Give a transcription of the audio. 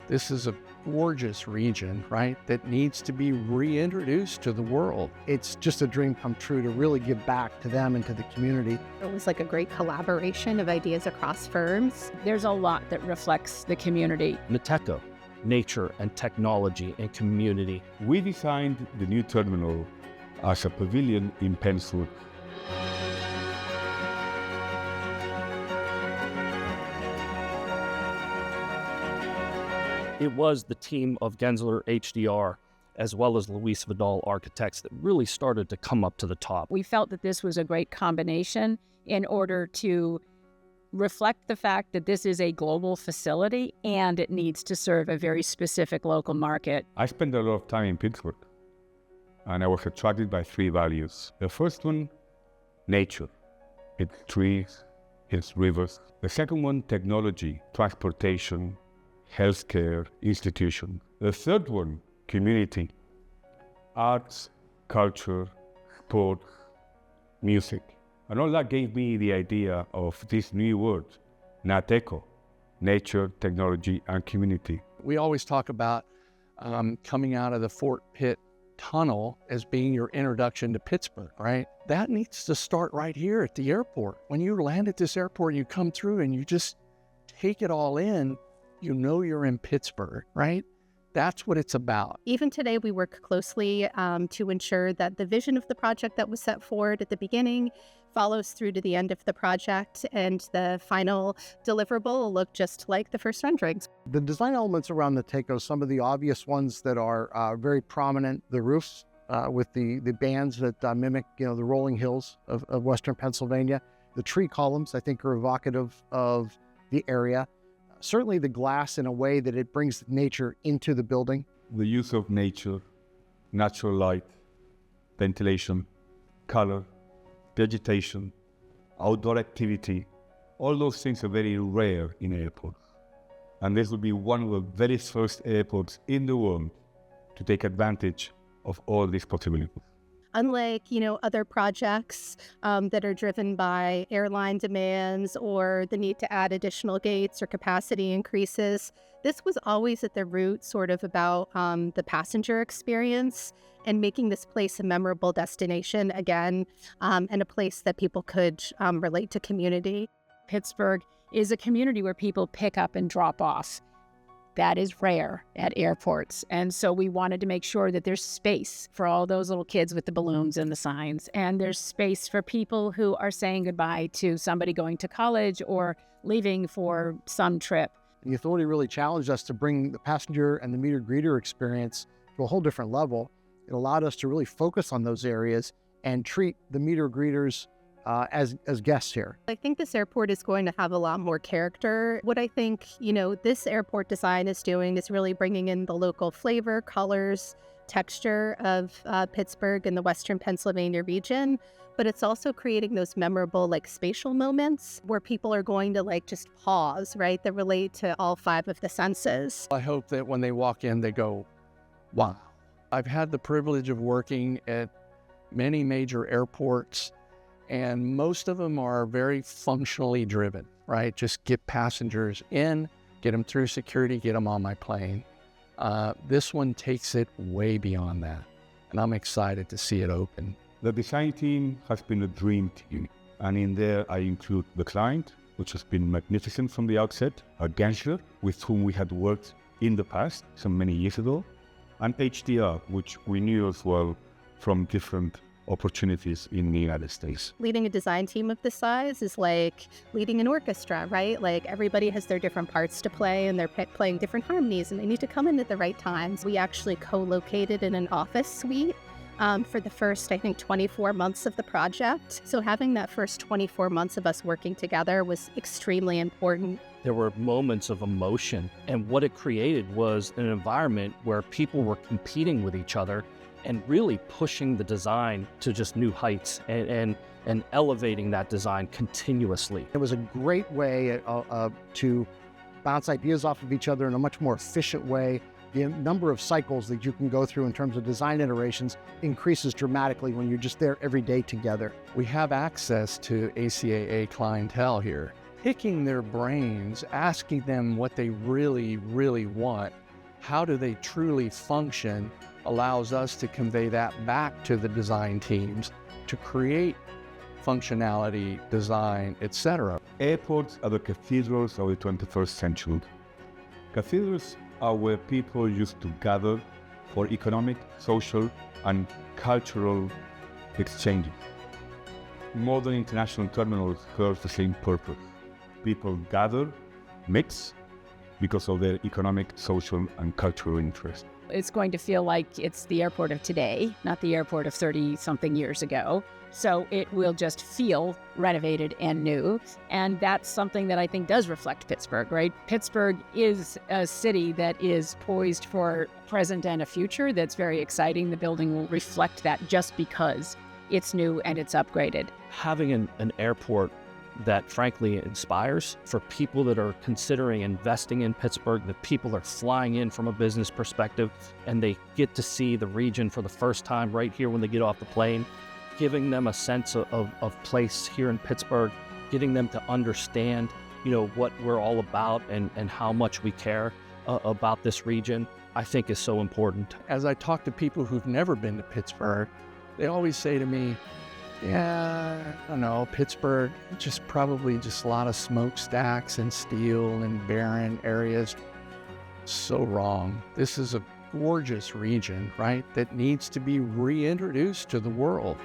This is a gorgeous region, right, that needs to be reintroduced to the world. It's just a dream come true to really give back to them and to the community. It was like a great collaboration of ideas across firms. There's a lot that reflects the community. Nateco, nature and technology and community. We designed the new terminal as a pavilion in Penn. It was the team of Gensler HDR as well as Luis Vidal architects that really started to come up to the top. We felt that this was a great combination in order to reflect the fact that this is a global facility and it needs to serve a very specific local market. I spent a lot of time in Pittsburgh and I was attracted by three values. The first one, nature. Its trees, its rivers. The second one, technology, transportation, healthcare, institution. The third one, community, arts, culture, sports, music. And all that gave me the idea of this new word, Nateco, nature, technology, and community. We always talk about coming out of the Fort Pitt tunnel as being your introduction to Pittsburgh, right? That needs to start right here at the airport. When you land at this airport and you come through and you just take it all in, you know you're in Pittsburgh, right? That's what it's about. Even today, we work closely to ensure that the vision of the project that was set forward at the beginning follows through to the end of the project, and the final deliverable will look just like the first renderings. The design elements around the Nateco, some of the obvious ones that are very prominent, the roofs with the bands that mimic, the rolling hills of Western Pennsylvania. The tree columns, I think, are evocative of the area. Certainly the glass in a way that it brings nature into the building. The use of nature, natural light, ventilation, color, vegetation, outdoor activity, all those things are very rare in airports. And this will be one of the very first airports in the world to take advantage of all these possibilities. Unlike, other projects that are driven by airline demands or the need to add additional gates or capacity increases, this was always at the root sort of about the passenger experience and making this place a memorable destination again, and a place that people could relate to community. Pittsburgh is a community where people pick up and drop off. That is rare at airports. And so we wanted to make sure that there's space for all those little kids with the balloons and the signs. And there's space for people who are saying goodbye to somebody going to college or leaving for some trip. The authority really challenged us to bring the passenger and the meter greeter experience to a whole different level. It allowed us to really focus on those areas and treat the meter greeters as guests here. I think this airport is going to have a lot more character. What I think, this airport design is doing is really bringing in the local flavor, colors, texture of Pittsburgh and the Western Pennsylvania region, but it's also creating those memorable spatial moments where people are going to just pause, right, that relate to all five of the senses. I hope that when they walk in, they go, wow. I've had the privilege of working at many major airports, and most of them are very functionally driven, right? Just get passengers in, get them through security, get them on my plane. This one takes it way beyond that, and I'm excited to see it open. The design team has been a dream team, and in there I include the client, which has been magnificent from the outset, Gensler, with whom we had worked in the past, some many years ago, and HDR, which we knew as well from different opportunities in the United States. Leading a design team of this size is like leading an orchestra, right? Everybody has their different parts to play and they're playing different harmonies and they need to come in at the right times. We actually co-located in an office suite for the first, 24 months of the project. So having that first 24 months of us working together was extremely important. There were moments of emotion, and what it created was an environment where people were competing with each other and really pushing the design to just new heights and elevating that design continuously. It was a great way to bounce ideas off of each other in a much more efficient way. The number of cycles that you can go through in terms of design iterations increases dramatically when you're just there every day together. We have access to ACAA clientele here picking their brains, asking them what they really, really want, how do they truly function, allows us to convey that back to the design teams to create functionality, design, etc. Airports are the cathedrals of the 21st century. Cathedrals are where people used to gather for economic, social, and cultural exchanges. Modern international terminals serve the same purpose. People gather, mix, because of their economic, social, and cultural interests. It's going to feel like it's the airport of today, not the airport of 30-something years ago. So it will just feel renovated and new. And that's something that I think does reflect Pittsburgh, right? Pittsburgh is a city that is poised for a present and a future that's very exciting. The building will reflect that just because it's new and it's upgraded. Having an airport that frankly inspires for people that are considering investing in Pittsburgh, that people are flying in from a business perspective and they get to see the region for the first time right here when they get off the plane, giving them a sense of place here in Pittsburgh, getting them to understand, what we're all about and how much we care about this region, I think is so important. As I talk to people who've never been to Pittsburgh, they always say to me, yeah, I don't know, Pittsburgh, probably a lot of smokestacks and steel and barren areas. So wrong. This is a gorgeous region, right, that needs to be reintroduced to the world.